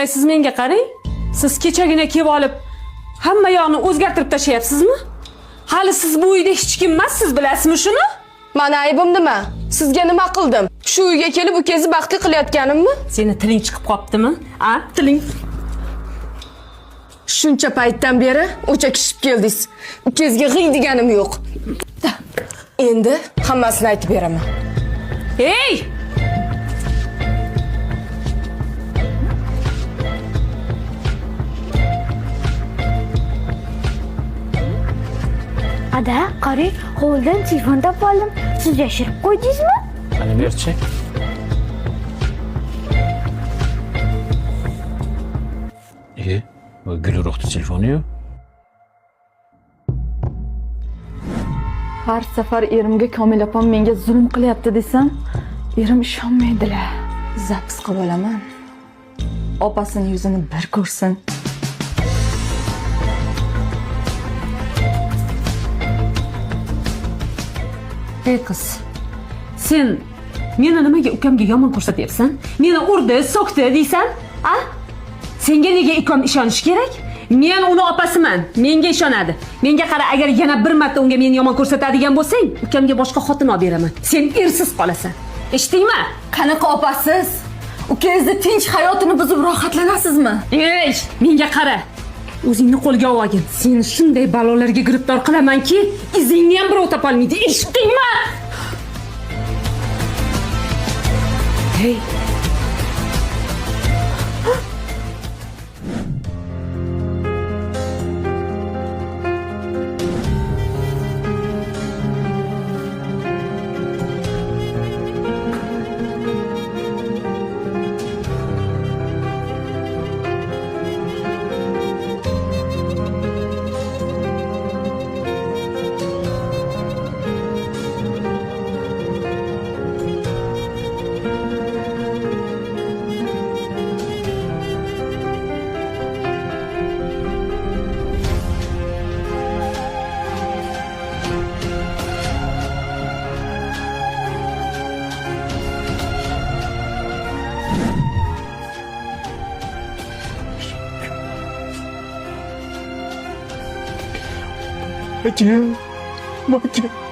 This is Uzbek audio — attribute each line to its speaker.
Speaker 1: Siz menga qarang. Siz kechagina kelib olib hamma yoqni o'zgartirib tashlayapsizmi? Hali siz bu uyda hech kim emassiz, bilasizmi shuni?
Speaker 2: Mana aybim nima? Sizga nima qildim? Shu uyga kelib ukangizni baxtli qilayotganimmi?
Speaker 1: Seni tiling chiqib qoptimi? Tiling.
Speaker 2: Shuncha paytdan beri o'cha kishib keldingiz. Ukangizga g'ing deganim yo'q. Endi hammasini aytib beraman.
Speaker 1: Hey!
Speaker 3: Ada, qarang, hovlidan telefon topib oldim. Siz yashirib qo'ydingizmi?
Speaker 4: Qani berchi. Bu Gulruxning telefoni-yu.
Speaker 5: Har safar erimga Komil opam menga zulm qilyapti desam, erim ishonmaydilar. Zapis qilib olaman. Opasining yuzini bir ko'rsin.
Speaker 1: Ey qiz, sen meni nimaga ukamga yomon ko'rsatyapsan? Meni urdi, so'kdi deysan? Senga nega ukam ishonish kerak? Men uni opasiman, menga ishonadi. Menga qara, agar yana bir marta unga meni yomon ko'rsatadigan bo'lsang, ukamga boshqa xotin olib beraman. Sen ersiz qolasan. Eshitdingmi?
Speaker 5: Qanaqa opasiz? Ukangizni tinch hayotini buzib rohatlanasizmi?
Speaker 1: Ey, menga qara. O'zingni qo'lga olgin. Seni shunday balolarga giribdor qilamanki, izingni ham birov topolmaydi. Eshitdingmi? Hey.
Speaker 4: Hadi.